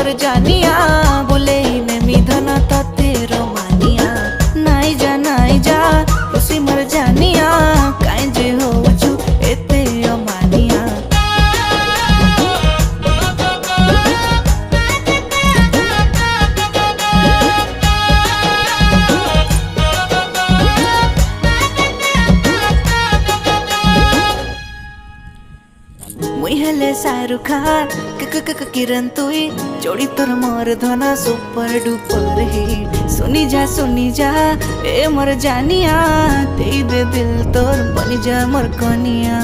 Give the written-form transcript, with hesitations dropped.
तोर जानिया बोले में मिधन तते रोमानिया नाई जा खुशी मर जानिया काहे जे होछु एते अमानिया। मुई हेले शाहरुख खान किरण तुई जोड़ी तोर मोर धना सुपर डुपर हिट सुनी जा ए मोर जानिया दे दिल तोर बनी जा मोर कनिया।